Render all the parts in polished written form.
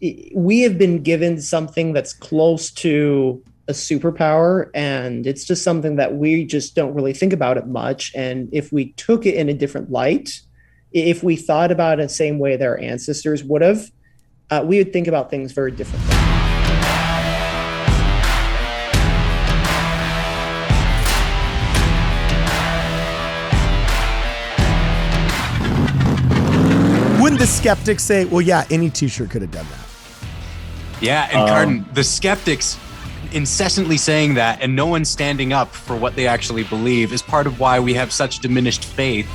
we have been given something that's close to a superpower, and it's just something that we just don't really think about it much. And if we took it in a different light, if we thought about it the same way that our ancestors would have, we would think about things very differently. Wouldn't the skeptics say, well, yeah, any t-shirt could have done that? Yeah, and Carden, the skeptics incessantly saying that and no one standing up for what they actually believe is part of why we have such diminished faith.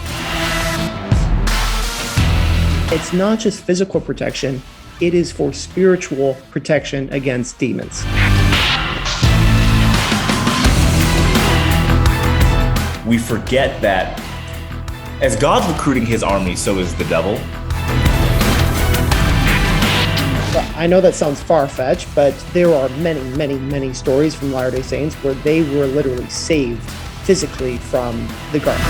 It's not just physical protection, it is for spiritual protection against demons. We forget that as God's recruiting his army, so is the devil. I know that sounds far-fetched, but there are many, many, many stories from Latter-day Saints where they were literally saved physically from the garden.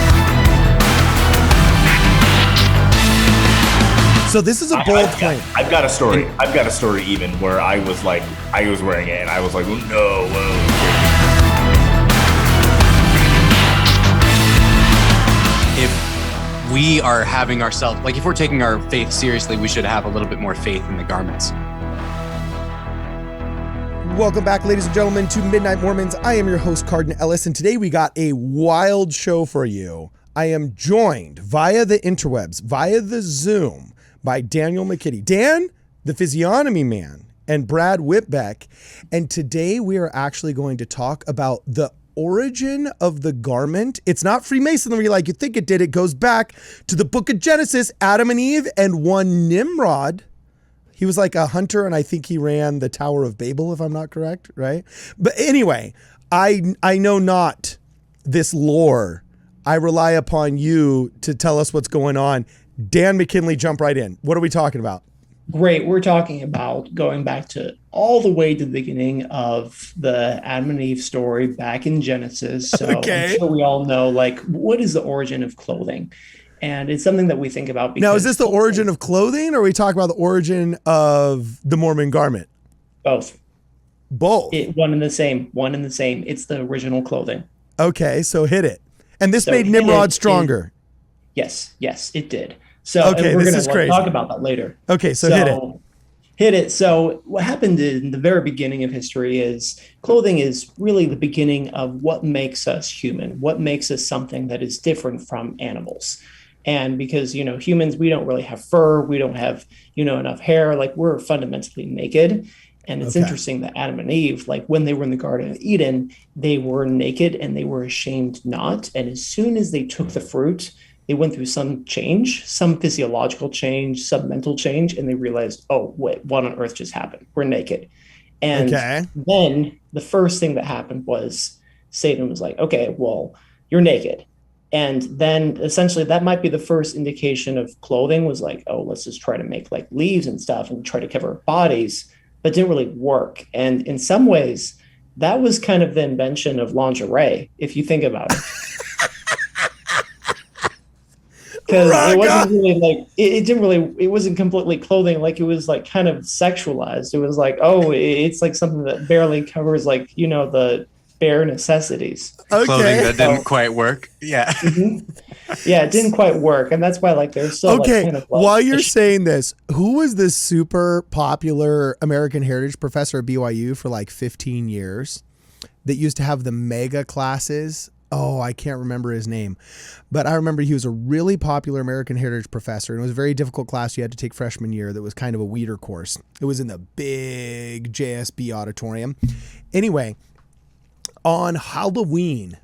So this is a bold claim. I've got a story. I've got a story even where I was wearing it and I was like, oh, no, whoa. If we are having ourselves, like if we're taking our faith seriously, we should have a little bit more faith in the garments. Welcome back, ladies and gentlemen, to Midnight Mormons. I am your host, Carden Ellis, and today we got a wild show for you. I am joined via the interwebs, via the Zoom, by Daniel McKitty. Dan, the physiognomy man, and Brad Whitbeck. And today we are actually going to talk about the origin of the garment. It's not Freemasonry like you think it did. It goes back to the book of Genesis, Adam and Eve, and one Nimrod. He was like a hunter, and I think he ran the Tower of Babel, if I'm not correct, right? But anyway, I know not this lore. I rely upon you to tell us what's going on. Dan McKinley, jump right in. What are we talking about? Great. We're talking about going back to all the way to the beginning of the Adam and Eve story back in Genesis. So I'm sure we all know, like, what is the origin of clothing? And it's something that we think about. Now, is this the origin of clothing, or are we talking about the origin of the Mormon garment? Both. Both? One and the same. It's the original clothing. Okay, so hit it. And this made Nimrod stronger. Yes, it did. So okay, we're this going is to crazy. talk about that later. Okay, so hit it. Hit it. So what happened in the very beginning of history is clothing is really the beginning of what makes us human, what makes us something that is different from animals. And because, humans, we don't really have fur, we don't have, enough hair, like we're fundamentally naked. And it's interesting that Adam and Eve, like when they were in the Garden of Eden, they were naked and they were ashamed not. And as soon as they took the fruit, they went through some change, some physiological change, some mental change, and they realized, oh, wait, what on earth just happened? We're naked. And then the first thing that happened was Satan was like, okay, well, you're naked. And then essentially that might be the first indication of clothing was like, oh, let's just try to make like leaves and stuff and try to cover our bodies, but it didn't really work. And in some ways, that was kind of the invention of lingerie, if you think about it. Because it wasn't really like it wasn't completely clothing, like it was like kind of sexualized. It was like, oh, it's like something that barely covers like the bare necessities. Okay. Clothing that didn't quite work. Yeah. Mm-hmm. Yeah, it didn't quite work, and that's why like there's so okay. Like, kind of like, while you're saying this, who was this super popular American Heritage professor at BYU for like 15 years that used to have the mega classes? Oh, I can't remember his name, but I remember he was a really popular American Heritage professor, and it was a very difficult class you had to take freshman year that was kind of a weeder course. It was in the big JSB auditorium. Anyway, on Halloween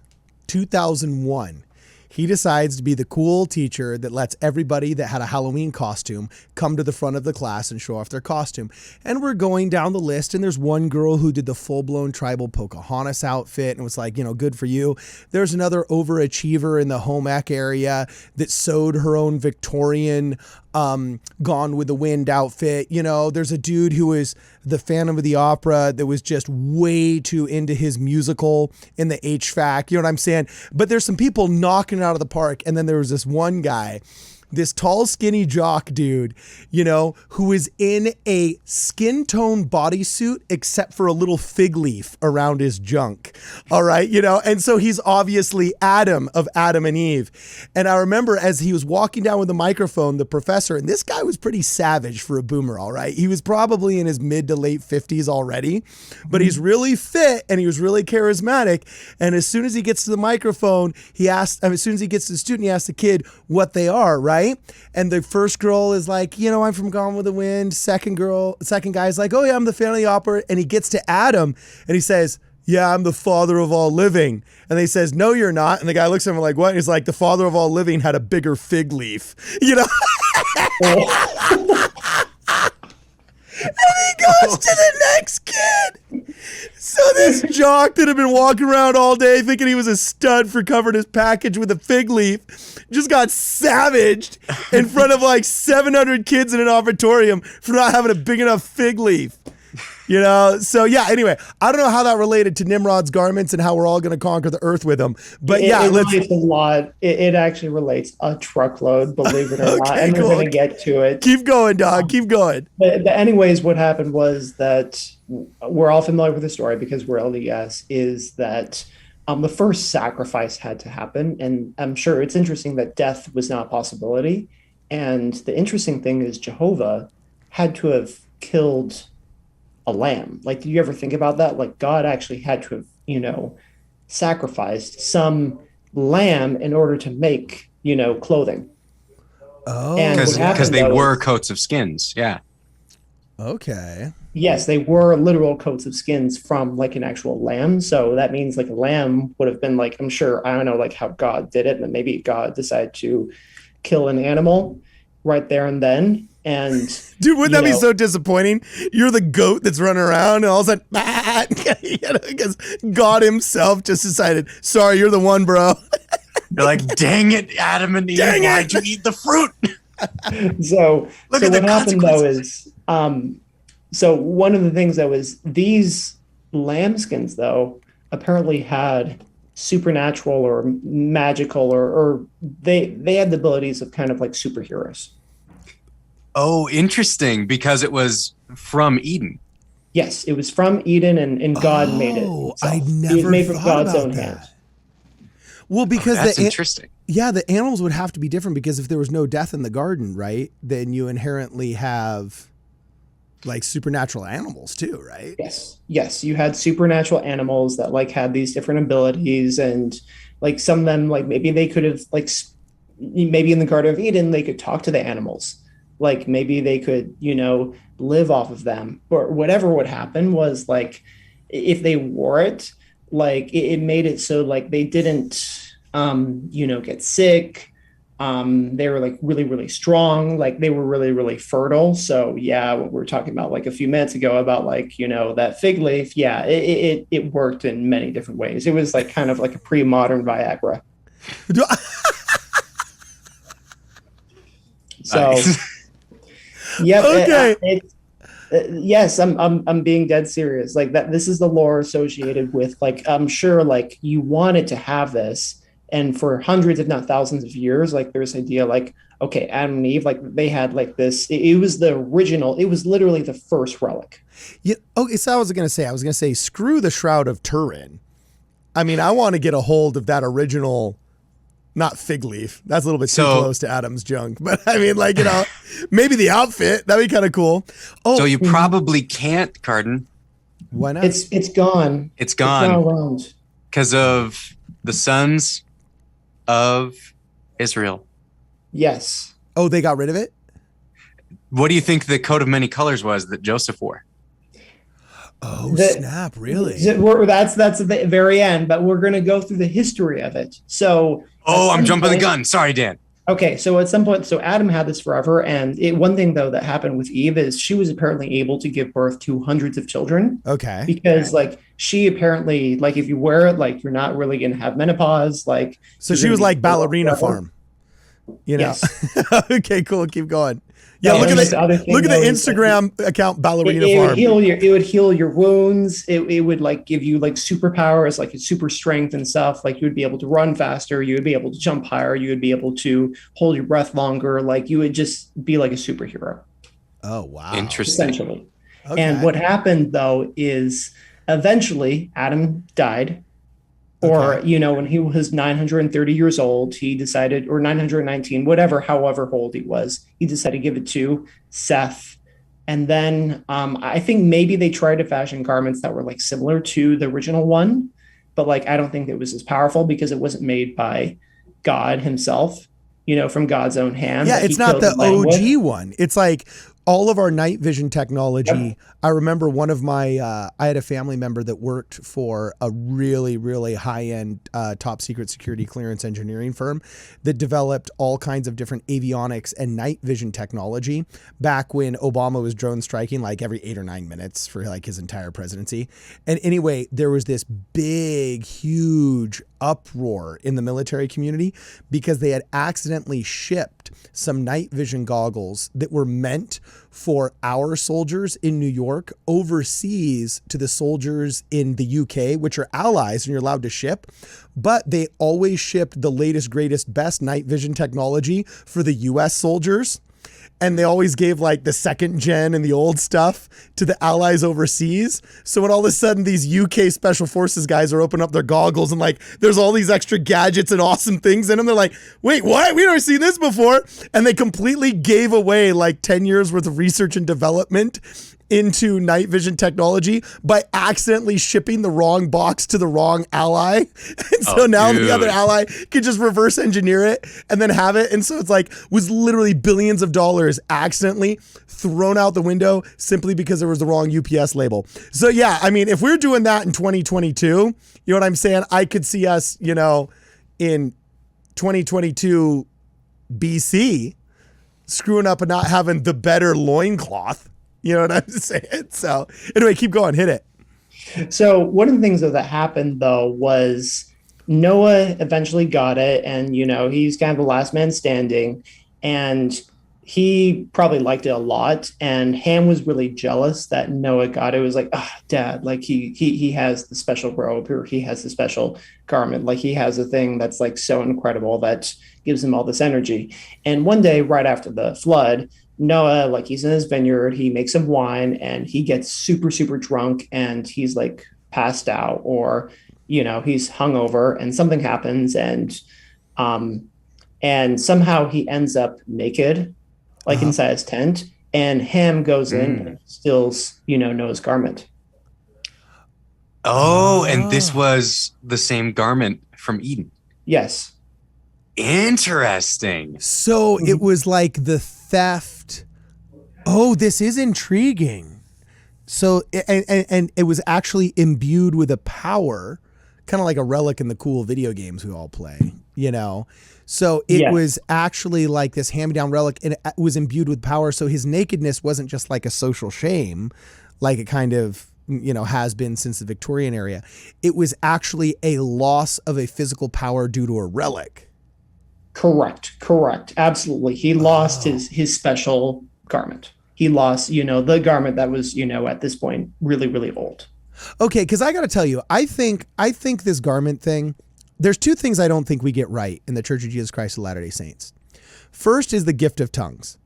2001, he decides to be the cool teacher that lets everybody that had a Halloween costume come to the front of the class and show off their costume. And we're going down the list, and there's one girl who did the full-blown tribal Pocahontas outfit and was like, good for you. There's another overachiever in the home ec area that sewed her own Victorian Gone with the Wind outfit. There's a dude who is the Phantom of the Opera that was just way too into his musical in the HVAC. You know what I'm saying? But there's some people knocking it out of the park. And then there was this one guy this tall, skinny jock dude, you know, who is in a skin tone bodysuit except for a little fig leaf around his junk. All right, you know, and so he's obviously Adam of Adam and Eve. And I remember as he was walking down with the microphone, the professor, and this guy was pretty savage for a boomer, all right? He was probably in his mid to late 50s already, but he's really fit and he was really charismatic. And as soon as he gets to the microphone, as soon as he gets to the student, he asks the kid what they are, right? And the first girl is like, you know, I'm from Gone with the Wind. Second guy's like, oh yeah, I'm the Phantom of the Opera. And he gets to Adam and he says, yeah, I'm the father of all living. And he says, no, you're not. And the guy looks at him like, what? And he's like, the father of all living had a bigger fig leaf, you know? And he goes to the next kid. So this jock that had been walking around all day thinking he was a stud for covering his package with a fig leaf just got savaged in front of like 700 kids in an auditorium for not having a big enough fig leaf. You know, so yeah, anyway, I don't know how that related to Nimrod's garments and how we're all going to conquer the earth with them. But yeah, it relates a lot. It actually relates a truckload, believe it or not. And we're going to get to it. Keep going, dog. Keep going. But anyways, what happened was that we're all familiar with the story because we're LDS, is that the first sacrifice had to happen. And I'm sure it's interesting that death was not a possibility. And the interesting thing is Jehovah had to have killed a lamb. Like, do you ever think about that? Like, God actually had to have, you know, sacrificed some lamb in order to make, you know, clothing. Oh, because they were coats of skins. Yeah. Okay. Yes, they were literal coats of skins from like an actual lamb. So that means like a lamb would have been like, I'm sure, I don't know like how God did it, but maybe God decided to kill an animal right there and then. And dude, wouldn't that be so disappointing? You're the goat that's running around and all of a sudden, because God himself just decided, sorry, you're the one, bro. You're like, dang it, Adam and Eve, why'd you eat the fruit? So what happened though is, so one of the things that was these lambskins though apparently had supernatural or magical or they had the abilities of kind of like superheroes. Oh, interesting, because it was from Eden. Yes, it was from Eden and God made it. Oh, I never made from God's own hand. Well, because that's interesting. Yeah, the animals would have to be different because if there was no death in the garden, right, then you inherently have like supernatural animals too, right? Yes, you had supernatural animals that like had these different abilities, and like some of them, like maybe they could have like maybe in the Garden of Eden they could talk to the animals. Like maybe they could, you know, live off of them, or whatever would happen was like, if they wore it, like it made it so like they didn't, you know, get sick. They were like really, really strong. Like they were really, really fertile. So yeah, what we were talking about like a few minutes ago about like, you know, that fig leaf. Yeah, it worked in many different ways. It was like kind of like a pre-modern Viagra. So. Nice. Yep. Okay. Yes, I'm being dead serious. Like that, this is the lore associated with like, I'm sure like you wanted to have this, and for hundreds, if not thousands of years, like there's this idea like, okay, Adam and Eve, like they had like this, it was the original, it was literally the first relic. Yeah. Okay. So I was going to say, screw the Shroud of Turin. I mean, I want to get a hold of that original. Not fig leaf. That's a little bit too close to Adam's junk. But I mean, like, you know, maybe the outfit. That'd be kind of cool. Oh, so you probably can't, Carden. Why not? It's gone. It's gone. Because of the sons of Israel. Yes. Oh, they got rid of it? What do you think the coat of many colors was that Joseph wore? Oh, snap, really? That's at the very end, but we're going to go through the history of it. So... Oh, I'm jumping the gun. Sorry, Dan. Okay, so at some point, so Adam had this forever, and one thing, though, that happened with Eve is she was apparently able to give birth to hundreds of children. Okay. Because, like, she apparently, like, if you wear it, like, you're not really going to have menopause, like... So she was like ballerina farm. You know? Yes. Okay, cool. Keep going. Yeah, No, look at there's the other thing, the though, is, like, Instagram account Ballerina it would Farm. heal your wounds. It would like give you like superpowers, like super strength and stuff. Like you would be able to run faster, you would be able to jump higher, you would be able to hold your breath longer. Like you would just be like a superhero, Oh wow. Interesting. essentially. Okay. And what happened though is eventually Adam died. Or, Okay. when he was 930 years old, he decided, or 919, whatever, however old he was, he decided to give it to Seth. And then I think maybe they tried to fashion garments that were like similar to the original one, but like I don't think it was as powerful because it wasn't made by God himself, from God's own hand. Yeah, that he it's not killed the lamb with. OG one. It's like all of our night vision technology. Yep. I remember one of my, I had a family member that worked for a really, really high end, top secret security clearance engineering firm that developed all kinds of different avionics and night vision technology back when Obama was drone striking like every 8 or 9 minutes for like his entire presidency. And anyway, there was this big, huge uproar in the military community because they had accidentally shipped some night vision goggles that were meant for our soldiers in New York overseas to the soldiers in the UK, which are allies and you're allowed to ship. But they always shipped the latest, greatest, best night vision technology for the US soldiers. And they always gave like the second gen and the old stuff to the allies overseas. So when all of a sudden these UK special forces guys are opening up their goggles and like there's all these extra gadgets and awesome things in them, they're like, wait, what? We never seen this before. And they completely gave away like 10 years worth of research and development into night vision technology by accidentally shipping the wrong box to the wrong ally. And so now the other ally could just reverse engineer it and then have it. And so it's like, was literally billions of dollars accidentally thrown out the window simply because there was the wrong UPS label. So yeah, I mean, if we're doing that in 2022, you know what I'm saying? I could see us, in 2022 BC screwing up and not having the better loincloth. You know what I'm saying? So anyway, keep going, hit it. So one of the things that happened though was Noah eventually got it, and he's kind of the last man standing, and he probably liked it a lot. And Ham was really jealous that Noah got it. It was like, Dad, like he has the special robe, or he has the special garment, like he has a thing that's like so incredible that gives him all this energy. And one day, right after the flood, Noah, like he's in his vineyard, he makes some wine and he gets super, super drunk and he's like passed out, or, he's hungover and something happens and somehow he ends up naked, like inside his tent, and Ham goes in and steals, Noah's garment. Oh, and this was the same garment from Eden. Yes. Interesting. So it was like the theft. Oh, this is intriguing. So, and it was actually imbued with a power, kind of like a relic in the cool video games we all play, So it was actually like this hand-me-down relic, and it was imbued with power. So his nakedness wasn't just like a social shame, like it kind of, has been since the Victorian era. It was actually a loss of a physical power due to a relic. Correct. Absolutely. He lost his special garment. He lost, the garment that was, at this point, really, really old. Okay, because I got to tell you, I think this garment thing, there's two things I don't think we get right in the Church of Jesus Christ of Latter-day Saints. First is the gift of tongues.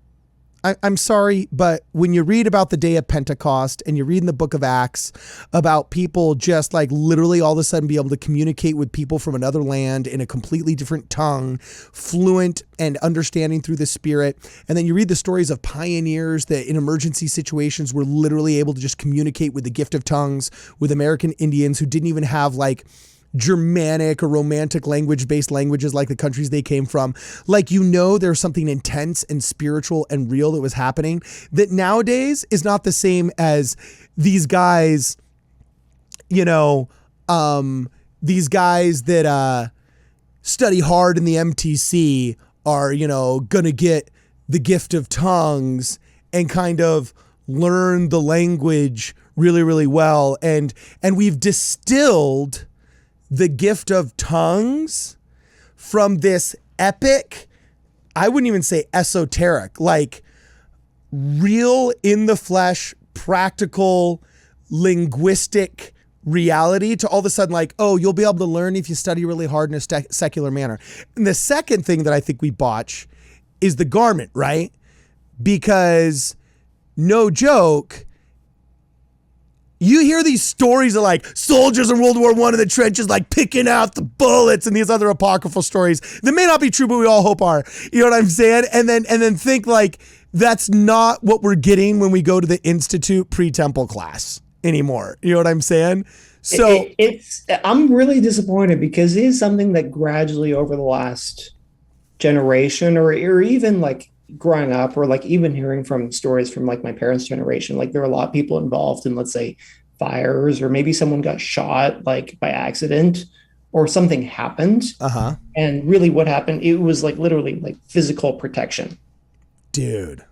I'm sorry, but when you read about the day of Pentecost and you read in the book of Acts about people just like literally all of a sudden be able to communicate with people from another land in a completely different tongue, fluent and understanding through the Spirit. And then you read the stories of pioneers that in emergency situations were literally able to just communicate with the gift of tongues with American Indians who didn't even have like Germanic or Romantic language-based languages like the countries they came from. Like, there's something intense and spiritual and real that was happening that nowadays is not the same as these guys, these guys that study hard in the MTC are, gonna get the gift of tongues and kind of learn the language really, really well. And we've distilled the gift of tongues from this epic I wouldn't even say esoteric, like real in the flesh, practical, linguistic reality to all of a sudden like, oh, you'll be able to learn if you study really hard in a secular manner. And the second thing that I think we botch is the garment, right? Because no joke, you hear these stories of like soldiers in World War I in the trenches, like picking out the bullets and these other apocryphal stories that may not be true, but we all hope are. You know what I'm saying? And then think like that's not what we're getting when we go to the Institute pre-temple class anymore. You know what I'm saying? So I'm really disappointed because it is something that gradually over the last generation or even like growing up or like even hearing from stories from like my parents' generation, like there are a lot of people involved in, let's say, fires, or maybe someone got shot like by accident or something happened. And really what happened, it was like literally like physical protection. Dude.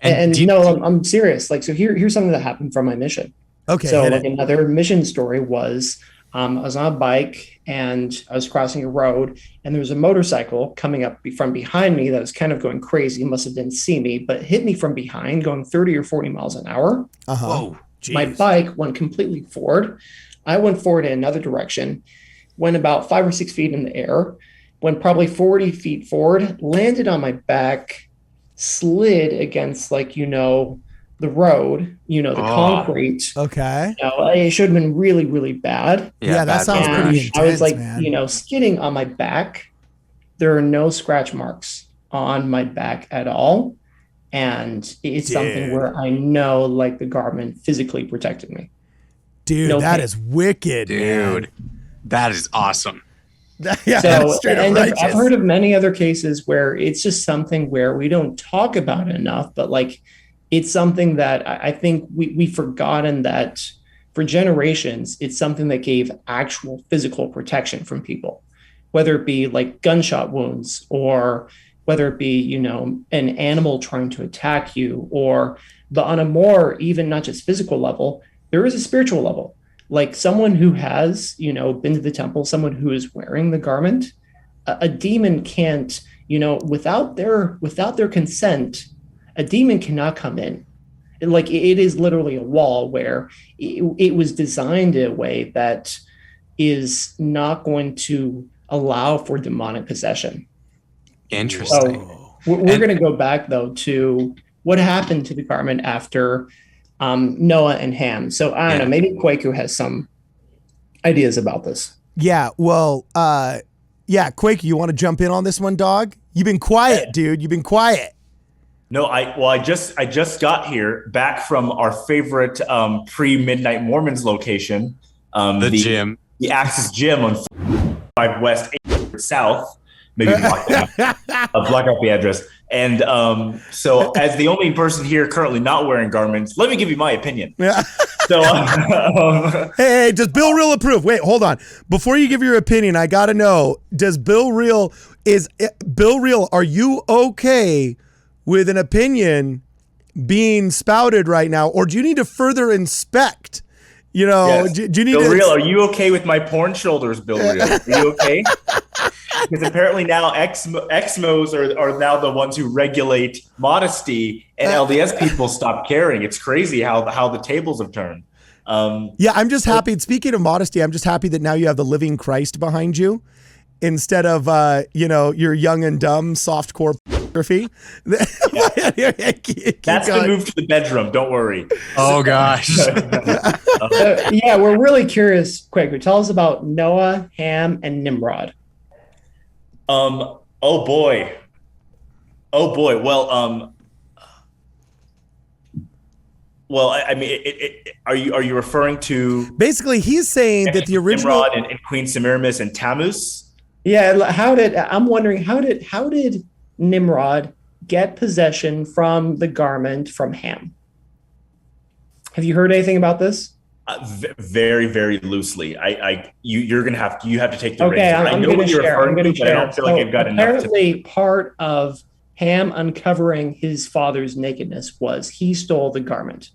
And you know, I'm serious. Like, so here's something that happened from my mission. Okay. So like another mission story was I was on a bike and I was crossing a road and there was a motorcycle coming up from behind me that was kind of going crazy. Must have didn't see me, but hit me from behind going 30 or 40 miles an hour. Whoa. Geez. My bike went completely forward. I went forward in another direction, went about 5 or 6 feet in the air, went probably 40 feet forward, landed on my back, slid against like, you know, the road, you know, the concrete. Okay. You know, it should have been really, really bad. Yeah, that sounds pretty intense, I was like, man. you know, skidding on my back. There are no scratch marks on my back at all. And it's something where I know like the garment physically protected me. Dude, No that pain. is wicked. Dude, that is awesome. Yeah, So, straight up and righteous. I've heard of many other cases where it's just something where we don't talk about it enough, but like it's something that I think we've forgotten that for generations, it's something that gave actual physical protection from people, whether it be like gunshot wounds or whether it be, you know, an animal trying to attack you, or but on a more even not just physical level, there is a spiritual level. Like someone who has, you know, been to the temple, someone who is wearing the garment, a demon can't, you know, without their consent, a demon cannot come in. Like it is literally a wall where it was designed in a way that is not going to allow for demonic possession. Interesting. So we're going to go back though to what happened to the garment after Noah and Ham. So I don't know, maybe Kwaku has some ideas about this. Yeah, well, Quake, you want to jump in on this one, dog? You've been quiet, dude. You've been quiet. No, I just got here back from our favorite pre-Midnight Mormons location, the gym, the Axis Gym on 5 West 8 South. Maybe block out the address. And so, as the only person here currently not wearing garments, let me give you my opinion. Yeah. So, hey, does Bill Real approve? Wait, hold on. Before you give your opinion, I gotta know: does Bill Real are you okay with an opinion being spouted right now, or do you need to further inspect? You know, yes. do you need Bill to... Real, are you okay with my porn shoulders, Bill Real? Are you okay? Because apparently now Exmos are now the ones who regulate modesty, and LDS people stop caring. It's crazy how the tables have turned. Yeah, I'm just happy. Speaking of modesty, I'm just happy that now you have the living Christ behind you instead of your young and dumb softcore pornography. That's been moved to the bedroom. Don't worry. Oh gosh. Yeah, we're really curious. Quick, tell us about Noah, Ham, and Nimrod. Oh boy. Well, I mean, are you referring to basically? He's saying that the original Nimrod and Queen Semiramis and Tammuz. Yeah, I'm wondering how did Nimrod get possession from the garment from Ham? Have you heard anything about this? Very, very loosely. You have to take the okay. reins. I'm going to share. But I don't feel like I've got enough. Apparently, part of Ham uncovering his father's nakedness was he stole the garment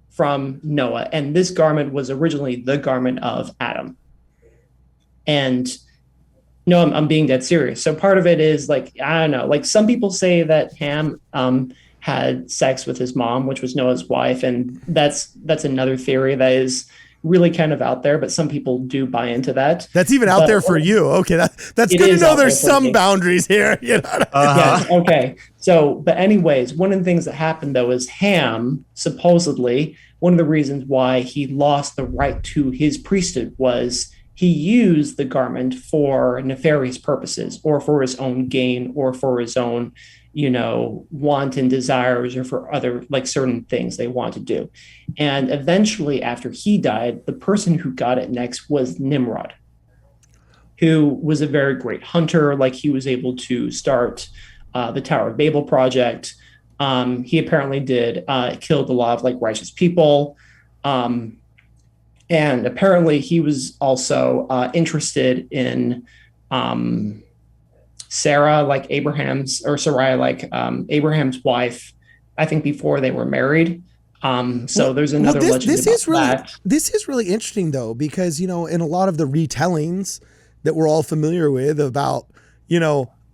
from Noah, and this garment was originally the garment of Adam. And No, I'm being dead serious. So part of it is like, I don't know, like some people say that Ham had sex with his mom, which was Noah's wife, and that's another theory that is really kind of out there, but some people do buy into that. That's even out there for you. Okay, that's good to know there's some boundaries here. You know? Yes, okay. So, but anyways, one of the things that happened though is Ham, supposedly, one of the reasons why he lost the right to his priesthood was he used the garment for nefarious purposes or for his own gain or for his own, wanton desires or for other like certain things they want to do. And eventually after he died, the person who got it next was Nimrod, who was a very great hunter. Like he was able to start the Tower of Babel project. He apparently did killed a lot of like righteous people. And apparently he was also interested in Sarah, like Abraham's, or Sarai, like Abraham's wife, I think before they were married. So there's another legend about that. This is really interesting though, because, in a lot of the retellings that we're all familiar with about,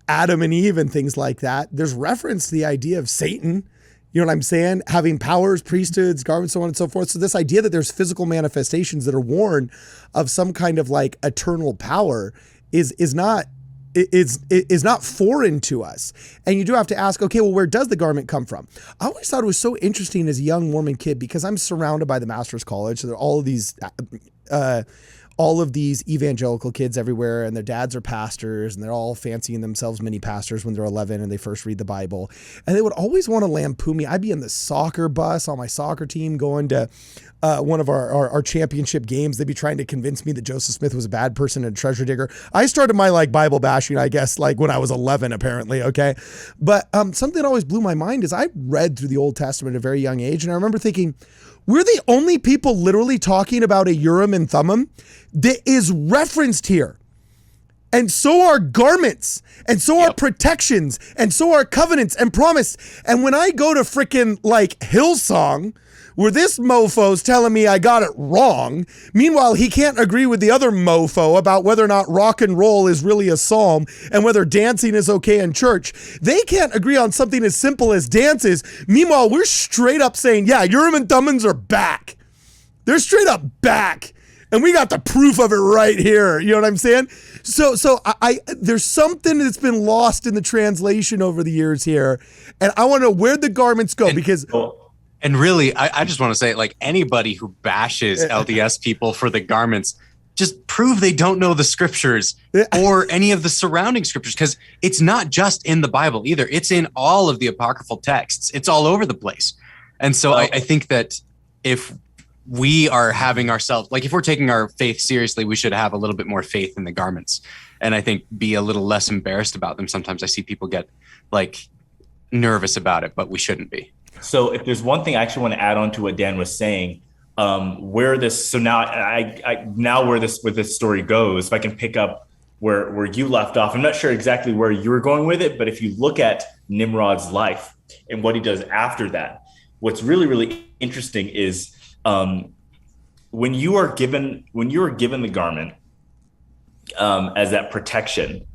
Adam and Eve and things like that, there's reference to the idea of Satan, you know what I'm saying? Having powers, priesthoods, garments, so on and so forth. So this idea that there's physical manifestations that are worn of some kind of like eternal power is not foreign to us. And you do have to ask, okay, well, where does the garment come from? I always thought it was so interesting as a young Mormon kid, because I'm surrounded by the Master's College. So there are all of these evangelical kids everywhere, and their dads are pastors, and they're all fancying themselves mini pastors when they're 11 and they first read the Bible. And they would always want to lampoon me. I'd be in the soccer bus on my soccer team going to one of our championship games. They'd be trying to convince me that Joseph Smith was a bad person and a treasure digger. I started my like Bible bashing, I guess, like when I was 11, apparently. Okay. But something that always blew my mind is I read through the Old Testament at a very young age. And I remember thinking, we're the only people literally talking about a Urim and Thummim that is referenced here. And so are garments, and so are protections, and so are covenants and promise. And when I go to frickin' like Hillsong, where this mofo's telling me I got it wrong, meanwhile, he can't agree with the other mofo about whether or not rock and roll is really a psalm and whether dancing is okay in church. They can't agree on something as simple as dances. Meanwhile, we're straight up saying, yeah, Urim and Thummim are back. They're straight up back. And we got the proof of it right here. You know what I'm saying? So I there's something that's been lost in the translation over the years here. And I want to know where the garments go, because... And really, I just want to say, like, anybody who bashes LDS people for the garments, just prove they don't know the scriptures or any of the surrounding scriptures, because it's not just in the Bible either. It's in all of the apocryphal texts. It's all over the place. And so I think that if we are having ourselves, like if we're taking our faith seriously, we should have a little bit more faith in the garments. And I think be a little less embarrassed about them. Sometimes I see people get like nervous about it, but we shouldn't be. So if there's one thing I actually want to add on to what Dan was saying, where this story goes, if I can pick up where you left off, I'm not sure exactly where you were going with it, but if you look at Nimrod's life and what he does after that, what's really, really interesting is when you are given the garment as that protection,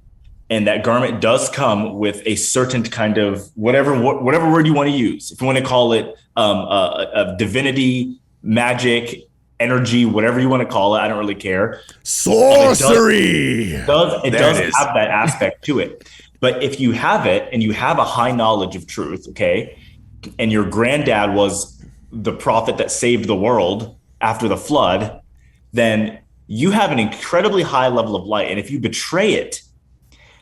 and that garment does come with a certain kind of whatever word you want to use. If you want to call it a divinity, magic, energy, whatever you want to call it, I don't really care. Sorcery. It does have that aspect to it. But if you have it and you have a high knowledge of truth, okay, and your granddad was the prophet that saved the world after the flood, then you have an incredibly high level of light. And if you betray it,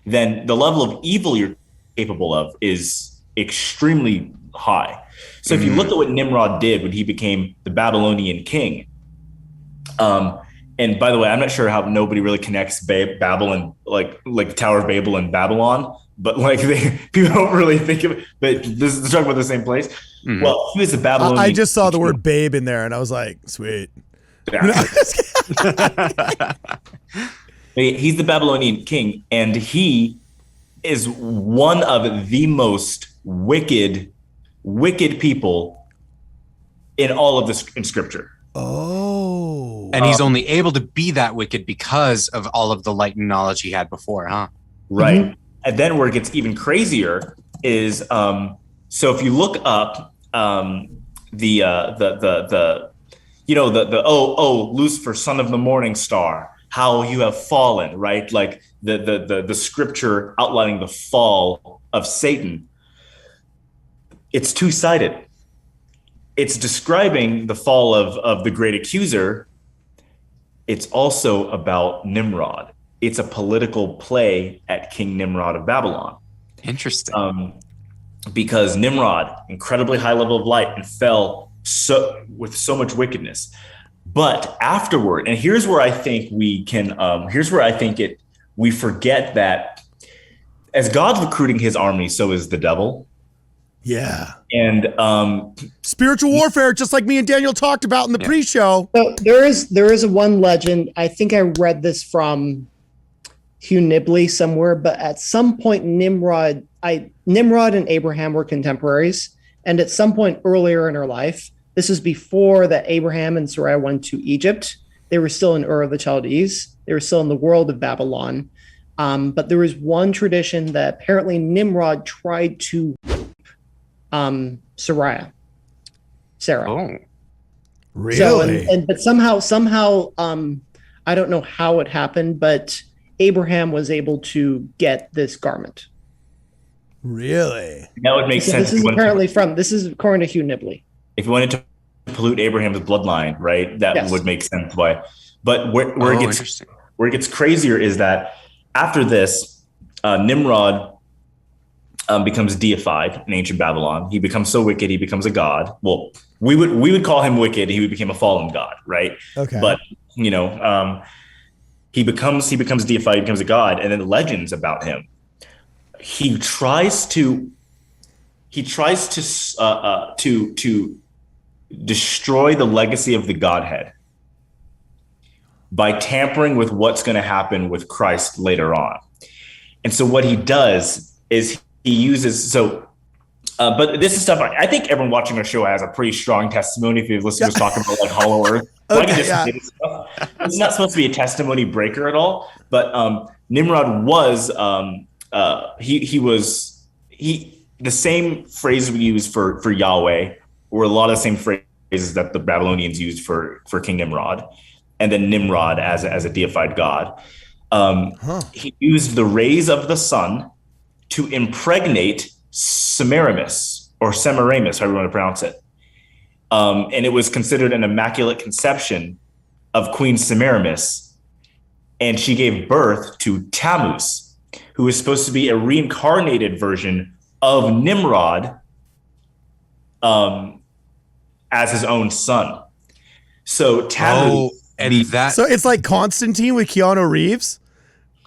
then the level of evil you're capable of is extremely high. So if you look at what Nimrod did when he became the Babylonian king, and by the way, I'm not sure how nobody really connects Babylon, like the Tower of Babel and Babylon, but like people don't really think of it. But this is talking about the same place. Mm-hmm. Well, he was the Babylonian. I just saw the word babe in there, and I was like, sweet. Yeah. He's the Babylonian king, and he is one of the most wicked people in all of this in scripture. Oh. And he's only able to be that wicked because of all of the light and knowledge he had before, huh? Right. Mm-hmm. And then where it gets even crazier is, so if you look up Lucifer, son of the morning star, how you have fallen, right? Like the scripture outlining the fall of Satan. It's two-sided. It's describing the fall of the great accuser. It's also about Nimrod. It's a political play at King Nimrod of Babylon. Interesting. Because Nimrod, incredibly high level of light, and fell with so much wickedness. But afterward, and here's where I think we forget that as God's recruiting his army, so is the devil. Yeah. And spiritual warfare, just like me and Daniel talked about in the pre-show. So there is a one legend. I think I read this from Hugh Nibley somewhere, but at some point Nimrod and Abraham were contemporaries, and at some point earlier in her life, this is before that Abraham and Sarai went to Egypt. They were still in Ur of the Chaldees. They were still in the world of Babylon. But there was one tradition that apparently Nimrod tried to Sarah. Oh, really? So, but somehow, I don't know how it happened, but Abraham was able to get this garment. Really? That would make sense. This is according to Hugh Nibley. If you wanted to pollute Abraham's bloodline, right? That would make sense. Why? But where it gets crazier is that after this, Nimrod becomes deified in ancient Babylon. He becomes so wicked, he becomes a god. Well, we would call him wicked. He became a fallen god, right? Okay. But he becomes deified, he becomes a god, and then legends about him. He tries to destroy the legacy of the Godhead by tampering with what's going to happen with Christ later on. And so what he does is he uses but this is stuff I think everyone watching our show has a pretty strong testimony. If you've listened to us talking about like Hollow Earth, it's not supposed to be a testimony breaker at all. But Nimrod was the same phrases we use for Yahweh were a lot of the same phrases that the Babylonians used for King Nimrod, and then Nimrod as a deified god. He used the rays of the sun to impregnate Semiramis, however you want to pronounce it. And it was considered an Immaculate Conception of Queen Semiramis. And she gave birth to Tammuz, who was supposed to be a reincarnated version of Nimrod as his own son. So Tammuz... So it's like Constantine with Keanu Reeves?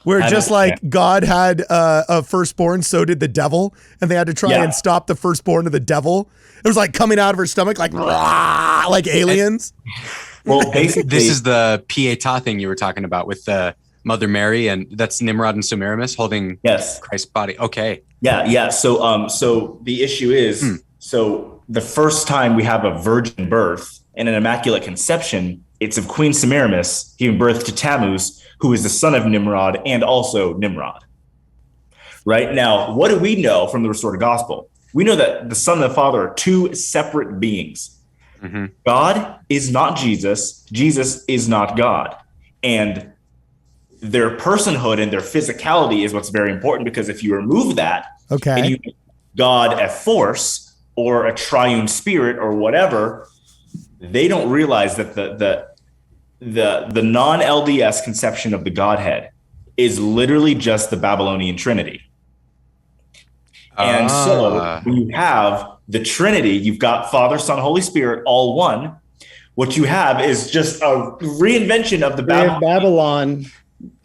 Where just like God had a firstborn, so did the devil, and they had to try and stop the firstborn of the devil. It was like coming out of her stomach, like rah, like aliens. Well, basically, this is the Pietà thing you were talking about with Mother Mary, and that's Nimrod and Semiramis holding Christ's body. Okay. Yeah. So the issue is, so the first time we have a virgin birth and an Immaculate Conception, it's of Queen Semiramis giving birth to Tammuz, who is the son of Nimrod and also Nimrod. Right now, what do we know from the Restored Gospel? We know that the Son and the Father are two separate beings. Mm-hmm. God is not Jesus. Jesus is not God. And their personhood and their physicality is what's very important, because if you remove that, and you make God a force or a triune spirit or whatever, they don't realize that the non-LDS conception of the Godhead is literally just the Babylonian Trinity. And so when you have the Trinity, you've got Father, Son, Holy Spirit, all one. What you have is just a reinvention of the Babylon.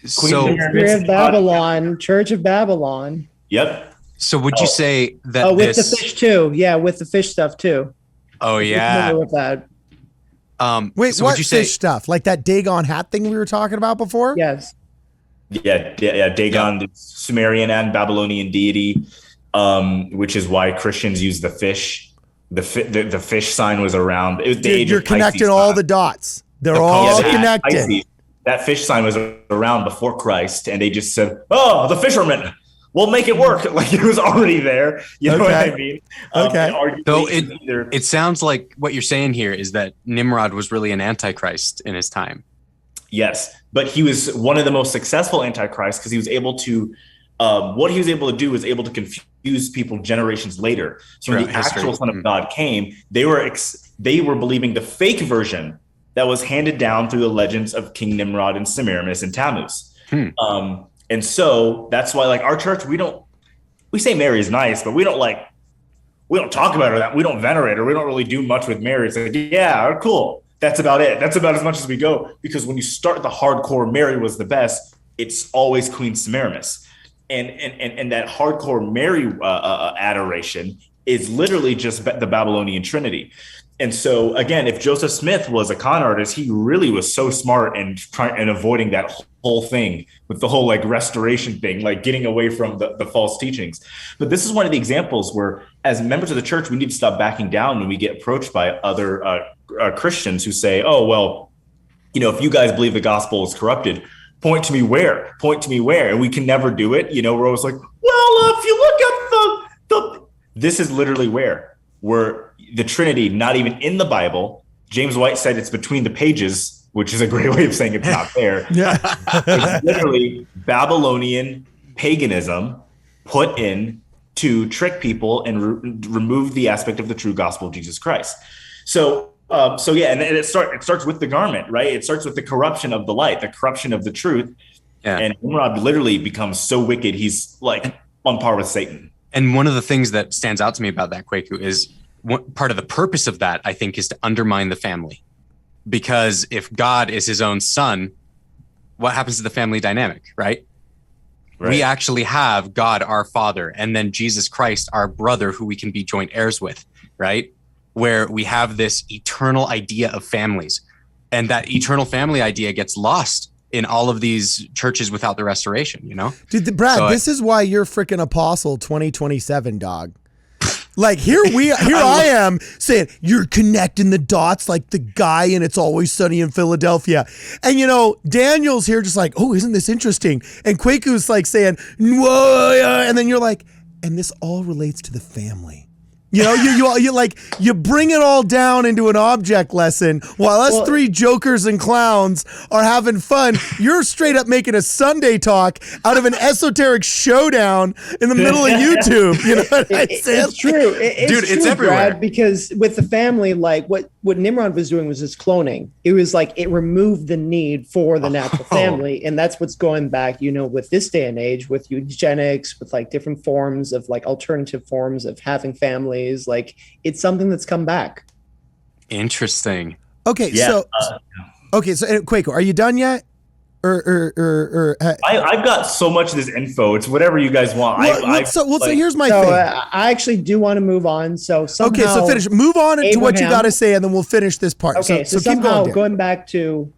Spirit of Babylon, Church of Babylon. Yep. So would you say that with the fish too? Yeah, with the fish stuff too. Oh yeah. With that. Wait, so what fish stuff? Like that Dagon hat thing we were talking about before? Yes. Yeah. Dagon, the Sumerian and Babylonian deity, which is why Christians use the fish. The fish sign was around. It was the age you're of connecting Pisces all time. the dots. They're all connected. Pisces, that fish sign was around before Christ, and they just said, "Oh, the fishermen, we'll make it work." Like it was already there. You know what I mean? So it sounds like what you're saying here is that Nimrod was really an antichrist in his time. Yes, but he was one of the most successful antichrists because he was able to. What he was able to do was able to confuse people generations later. So when the actual Son of God came, they were believing the fake version that was handed down through the legends of King Nimrod and Semiramis and Tammuz. And so that's why, like, our church, we say Mary is nice, but we don't talk about her, that we don't venerate her. We don't really do much with Mary. It's like, yeah, cool. That's about it. That's about as much as we go. Because when you start the hardcore Mary was the best, it's always Queen Semiramis. And that hardcore Mary adoration is literally just the Babylonian Trinity. And so, again, if Joseph Smith was a con artist, he really was so smart and avoiding that whole thing with the whole like restoration thing, like getting away from the false teachings. But this is one of the examples where, as members of the church, we need to stop backing down when we get approached by other Christians who say, "Oh, well, if you guys believe the gospel is corrupted, point to me where, and we can never do it." We're always like, well, if you look at the this is literally where the Trinity, not even in the Bible. James White said it's between the pages, which is a great way of saying it's not there. It's literally Babylonian paganism put in to trick people and remove the aspect of the true gospel of Jesus Christ. So yeah, and it starts with the garment, right? It starts with the corruption of the light, the corruption of the truth. Yeah. And Nimrod literally becomes so wicked, he's like on par with Satan. And one of the things that stands out to me about that, Kwaku, is part of the purpose of that, I think, is to undermine the family. Because if God is his own son, what happens to the family dynamic, right? We actually have God, our Father, and then Jesus Christ, our brother, who we can be joint heirs with, right? Where we have this eternal idea of families. And that eternal family idea gets lost in all of these churches without the restoration, Dude, Brad, this is why you're freaking Apostle 2027, dog. Like here I am saying you're connecting the dots like the guy in It's Always Sunny in Philadelphia. And Daniel's here just like, oh, isn't this interesting? And Kwaku's like saying, whoa, and then you're like, and this all relates to the family. You bring it all down into an object lesson while us three jokers and clowns are having fun. You're straight up making a Sunday talk out of an esoteric showdown in the middle of YouTube. You know what I'm saying? It's true. It's true, everywhere. Brad, because with the family, like what Nimrod was doing was just cloning. It was like it removed the need for the natural family. And that's what's going back, with this day and age, with eugenics, with like different forms of like alternative forms of having families. Like it's something that's come back. Interesting. Okay, yeah, so Kwaku, are you done yet? Or I've got so much of this info. It's whatever you guys want. So here's my thing. I actually do want to move on. So finish. Move on to what you got to say, and then we'll finish this part. Okay, so keep somehow going back to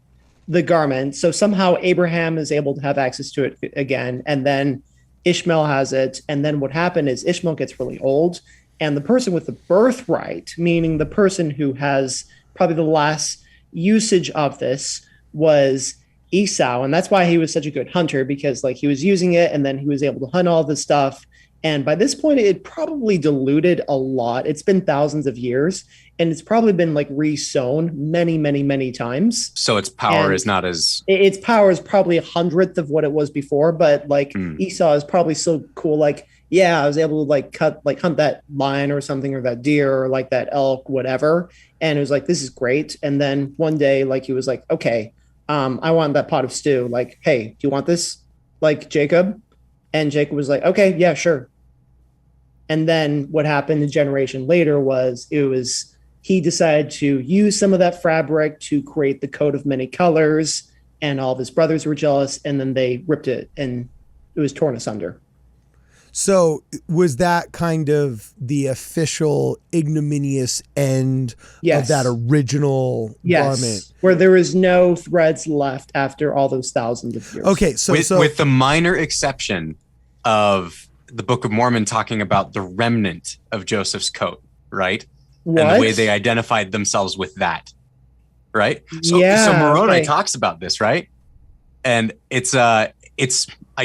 the garment. So somehow Abraham is able to have access to it again, and then Ishmael has it. And then what happened is Ishmael gets really old. And the person with the birthright, meaning the person who has probably the last usage of this, was Esau. And that's why he was such a good hunter, because like he was using it and then he was able to hunt all this stuff. And by this point, it probably diluted a lot. It's been thousands of years and it's probably been like re-sown many, many, many times. So its power is not as... Its power is probably 100th of what it was before. But like Esau is probably so cool. Like, yeah, I was able to hunt that lion or something, or that deer, or like that elk, whatever. And it was like, this is great. And then one day, like he was like, okay, I want that pot of stew. Like, hey, do you want this? Like Jacob? And Jacob was like, okay, yeah, sure. And then what happened a generation later was he decided to use some of that fabric to create the coat of many colors, and all of his brothers were jealous, and then they ripped it and it was torn asunder. So was that kind of the official ignominious end of that original garment? Where there is no threads left after all those thousands of years. Okay, with the minor exception of the Book of Mormon talking about the remnant of Joseph's coat, right? What? And the way they identified themselves with that, right? So Yeah, Moroni okay. talks about this, right? And it's I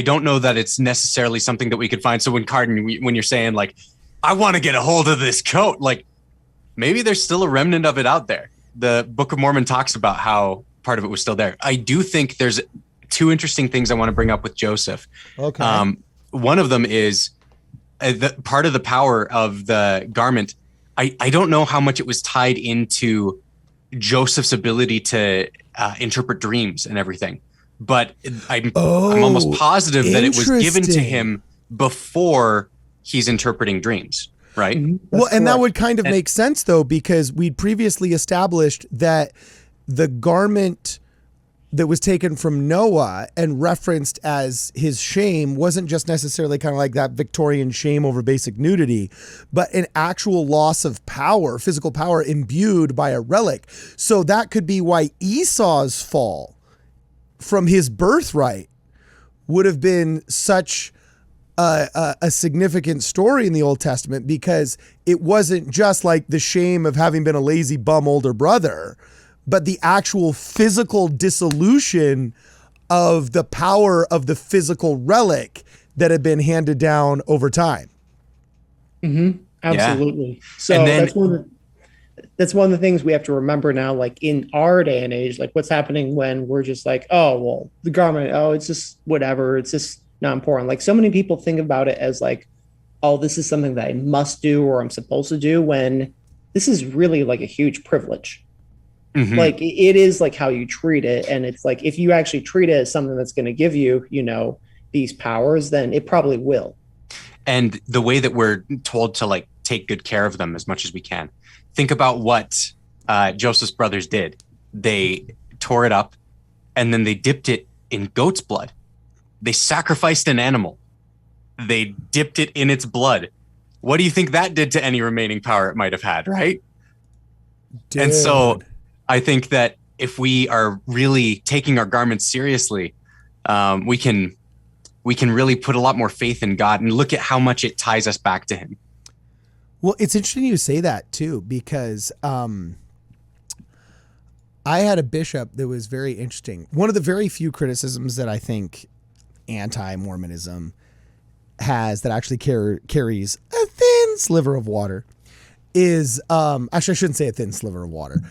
don't know that it's necessarily something that we could find. So when Cardin, when you're saying like, I want to get a hold of this coat, like maybe there's still a remnant of it out there. The Book of Mormon talks about how part of it was still there. I do think there's two interesting things I want to bring up with Joseph. Okay. One of them is the part of the power of the garment. I don't know how much it was tied into Joseph's ability to interpret dreams and everything, but I'm almost positive that it was given to him before he's interpreting dreams, right? Well, and that would kind of make sense though, because we'd previously established that the garment that was taken from Noah and referenced as his shame wasn't just necessarily kind of like that Victorian shame over basic nudity, but an actual loss of power, physical power imbued by a relic. So that could be why Esau's fall from his birthright would have been such a significant story in the Old Testament, because it wasn't just like the shame of having been a lazy bum older brother, but the actual physical dissolution of the power of the physical relic that had been handed down over time. Absolutely. Yeah. So And then, that's one of the things we have to remember now, like in our day and age, like what's happening when we're just like, oh, well, the garment, oh, it's just whatever. It's just not important. Like so many people think about it as like, oh, this is something that I must do or I'm supposed to do, when this is really like a huge privilege. Like it is like how you treat it. And it's like, if you actually treat it as something that's going to give you, you know, these powers, then it probably will. And the way that we're told to like take good care of them as much as we can. Think about what Joseph's brothers did. They tore it up and then they dipped it in goat's blood. They sacrificed an animal. They dipped it in its blood. What do you think that did to any remaining power it might have had, right? Dude. And so I think that if we are really taking our garments seriously, we can really put a lot more faith in God and look at how much it ties us back to him. Well, it's interesting you say that too, because I had a bishop that was very interesting. One of the very few criticisms that I think anti-Mormonism has that actually carries a thin sliver of water is, actually I shouldn't say a thin sliver of water,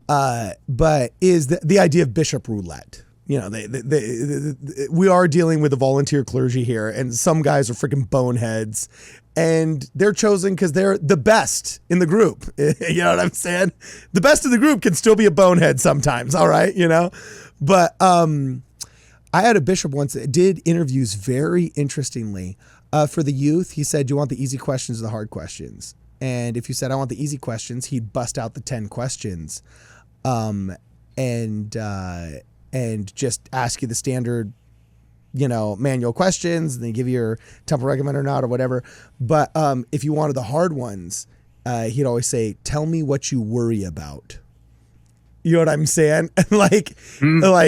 but is the idea of bishop roulette. You know, we are dealing with a volunteer clergy here, and some guys are freaking boneheads, and they're chosen because they're the best in the group. You know what I'm saying? The best in the group can still be a bonehead sometimes, all right, you know? But I had a bishop once that did interviews very interestingly for the youth. He said, do you want the easy questions or the hard questions? And if you said, I want the easy questions, he'd bust out the 10 questions and just ask you the standard, you know, manual questions, and they give you your temple recommend or not or whatever. But if you wanted the hard ones, he'd always say, tell me what you worry about. You know what I'm saying? like,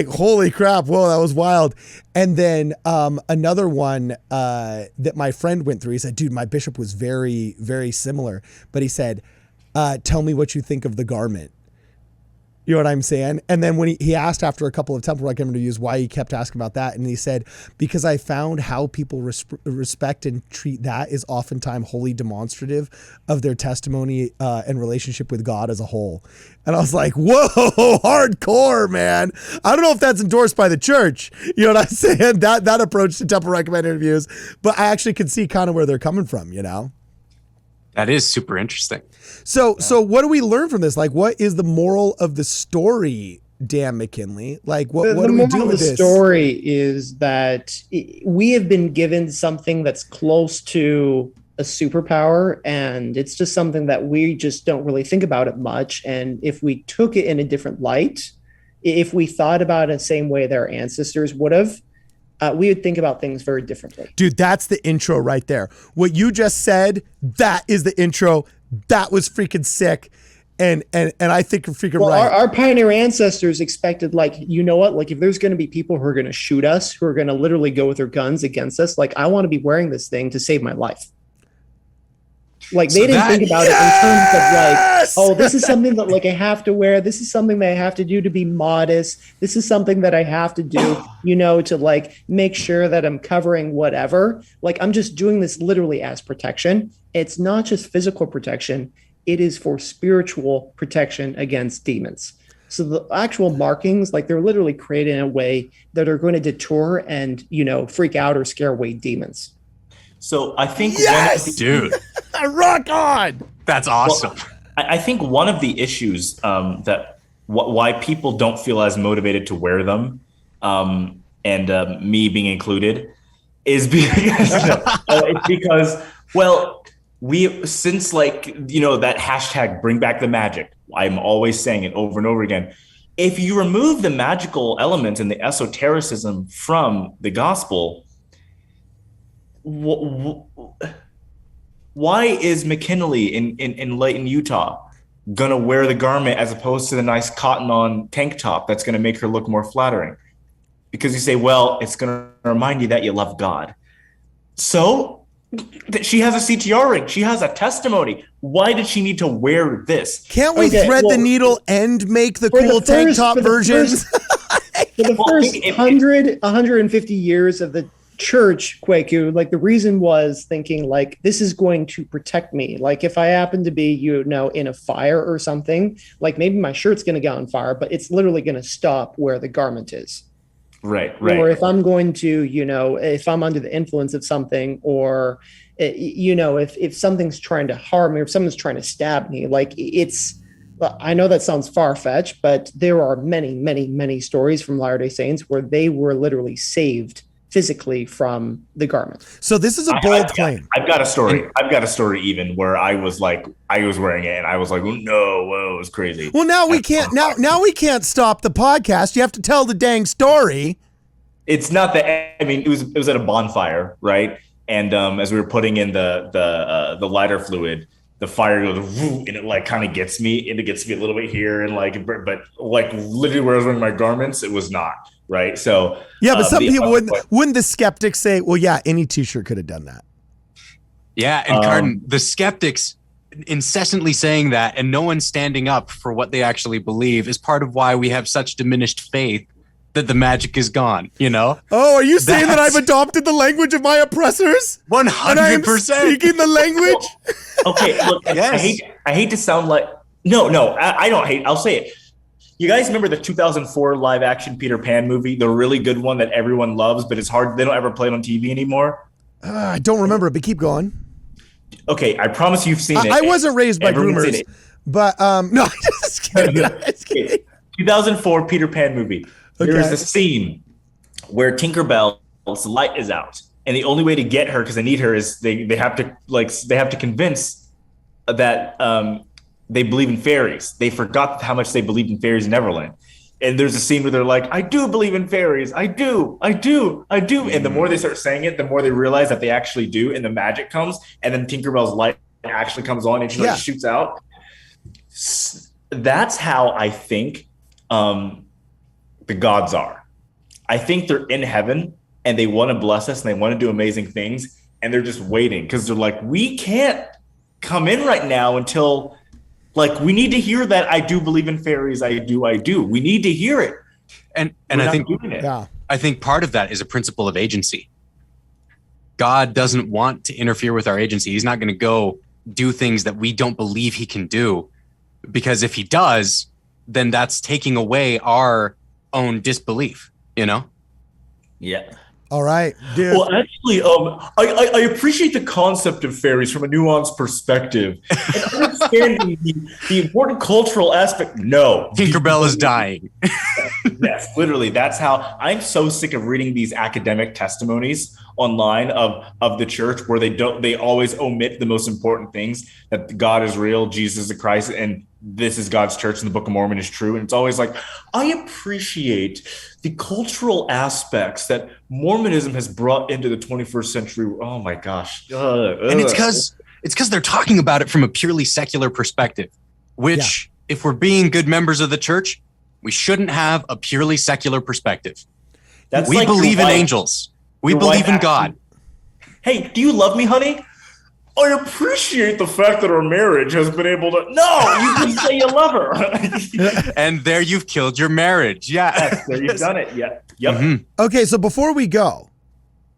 holy crap. Whoa, that was wild. And then another one that my friend went through, he said, dude, my bishop was very, very similar. But he said, tell me what you think of the garment. You know what I'm saying? And then when he asked after a couple of temple recommend interviews why he kept asking about that, and he said, because I found how people respect and treat that is oftentimes wholly demonstrative of their testimony and relationship with God as a whole. And I was like, whoa, hardcore, man. I don't know if that's endorsed by the church. You know what I'm saying? That approach to temple recommend interviews, but I actually can see kind of where they're coming from, you know? That is super interesting. So what do we learn from this? Like, what is the moral of the story, Dan McKinley? Like, what do we do with this? The story is that we have been given something that's close to a superpower, and it's just something that we just don't really think about it much. And if we took it in a different light, if we thought about it the same way their ancestors would have, we would think about things very differently. Dude, that's the intro right there. What you just said, that is the intro. That was freaking sick. And I think you're freaking right. Our pioneer ancestors expected, like, you know what? Like, if there's going to be people who are going to shoot us, who are going to literally go with their guns against us, like, I want to be wearing this thing to save my life. Like So they didn't that- think about it in terms of like, oh, this is something that like I have to wear. This is something that I have to do to be modest. This is something that I have to do, to like make sure that I'm covering whatever. Like I'm just doing this literally as protection. It's not just physical protection. It is for spiritual protection against demons. So the actual markings, like they're literally created in a way that are going to deter and, freak out or scare away demons. So I think Dude, Rock on. that's awesome. I think one of the issues that why people don't feel as motivated to wear them, and me being included, is because we since that hashtag bring back the magic. I'm always saying it over and over again. If you remove the magical elements and the esotericism from the gospel, why is McKinley in Layton, Utah, gonna wear the garment as opposed to the nice cotton on tank top that's gonna make her look more flattering? Because you say, well, it's gonna remind you that you love God. So she has a CTR ring. She has a testimony. Why did she need to wear this? Can't we thread the needle and make the cool tank top versions? For the first 150 years of the church, Kwaku, like the reason was thinking like, this is going to protect me. Like if I happen to be, in a fire or something, like maybe my shirt's going to get on fire, but it's literally going to stop where the garment is. Right. Or if I'm going to, if I'm under the influence of something, or, if something's trying to harm me, or if someone's trying to stab me, like I know that sounds far-fetched, but there are many, many, many stories from Latter-day Saints where they were literally saved physically from the garment. So this is a bold claim. I've got a story. Even where I was wearing it and I was like, no, whoa, it was crazy. Well, now we can't. Now we can't stop the podcast. You have to tell the dang story. It's not that. I mean, it was at a bonfire, right? And as we were putting in the lighter fluid, the fire goes woo, and it like kind of gets me, and it gets me a little bit here, and but literally where I was wearing my garments, it was not. Right. So yeah, but some people wouldn't the skeptics say, well, yeah, any t-shirt could have done that. Yeah. And Carden, the skeptics incessantly saying that and no one standing up for what they actually believe is part of why we have such diminished faith that the magic is gone, Oh, are you saying that I've adopted the language of my oppressors? 100%. And I am speaking the language? Okay. Look, yes. I hate to sound like, no, I don't hate. I'll say it. You guys remember the 2004 live action Peter Pan movie, the really good one that everyone loves, but it's hard. They don't ever play it on TV anymore. I don't remember it, but keep going. Okay, I promise you've seen it. I wasn't raised by groomers, but no, just kidding. 2004 Peter Pan movie. Okay. There's a scene where Tinkerbell's light is out, and the only way to get her, because they need her, is they have to convince that they believe in fairies. They forgot how much they believed in fairies in Neverland. And there's a scene where they're like, I do believe in fairies. I do. And the more they start saying it, the more they realize that they actually do. And the magic comes. And then Tinkerbell's light actually comes on and she shoots out. That's how I think the gods are. I think they're in heaven and they want to bless us and they want to do amazing things. And they're just waiting because they're like, we can't come in right now until... we need to hear that I do believe in fairies. I do. We need to hear it. And I think part of that is a principle of agency. God doesn't want to interfere with our agency. He's not going to go do things that we don't believe he can do, because if he does, then that's taking away our own disbelief, Yeah. All right, dude. Well, actually, I appreciate the concept of fairies from a nuanced perspective and understanding the important cultural aspect. No, Tinkerbell is dying. Yes, literally. That's how I'm so sick of reading these academic testimonies online of the church where they always omit the most important things, that God is real, Jesus is the Christ, and this is God's church and the Book of Mormon is true. And it's always like, I appreciate the cultural aspects that Mormonism has brought into the 21st century. Oh my gosh. And it's because they're talking about it from a purely secular perspective, which if we're being good members of the church, we shouldn't have a purely secular perspective. We believe in angels. We believe in God. Hey, do you love me, honey? I appreciate the fact that our marriage has been able to. No, you can say you love her. And there you've killed your marriage. Yeah. Yes, there you've done it. Yeah. Yep. Mm-hmm. Okay, so before we go,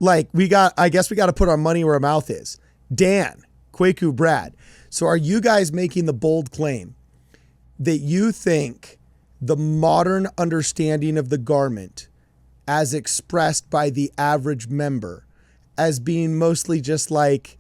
I guess we got to put our money where our mouth is. Dan, Kwaku, Brad. So are you guys making the bold claim that you think the modern understanding of the garment as expressed by the average member as being mostly just like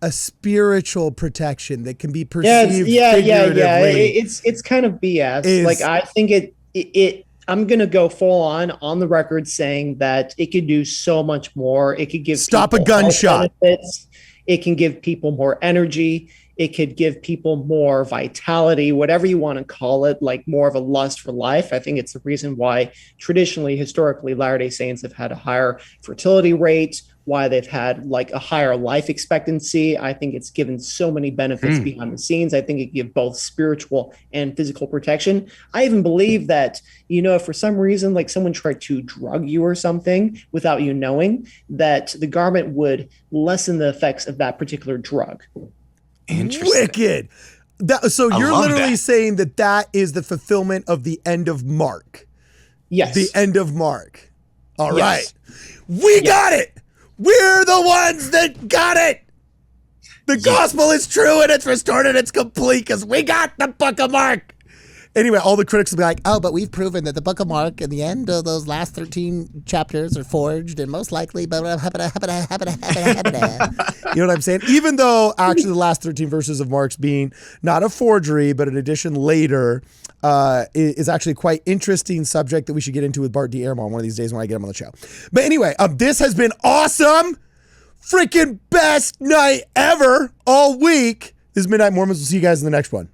a spiritual protection that can be perceived figuratively? It's kind of BS. I think it I'm going to go full on the record saying that it could do so much more. It could give stop a gunshot. Benefits. It can give people more energy. It could give people more vitality, whatever you want to call it, like more of a lust for life. I think it's the reason why traditionally, historically, Latter-day Saints have had a higher fertility rate, why they've had like a higher life expectancy. I think it's given so many benefits behind the scenes. I think it gives both spiritual and physical protection. I even believe that, if for some reason, like someone tried to drug you or something without you knowing, that the garment would lessen the effects of that particular drug. Interesting. Wicked. So you're literally saying that is the fulfillment of the end of Mark. Yes. The end of Mark. All right. We got it. We're the ones that got it. The gospel is true and it's restored and it's complete because we got the book of Mark. Anyway, all the critics will be like, oh, but we've proven that the book of Mark and the end of those last 13 chapters are forged and most likely, you know what I'm saying? Even though actually the last 13 verses of Mark's being not a forgery, but an addition later, is actually a quite interesting subject that we should get into with Bart D. Ehrman one of these days when I get him on the show. But anyway, this has been awesome. Freaking best night ever all week. This is Midnight Mormons. We'll see you guys in the next one.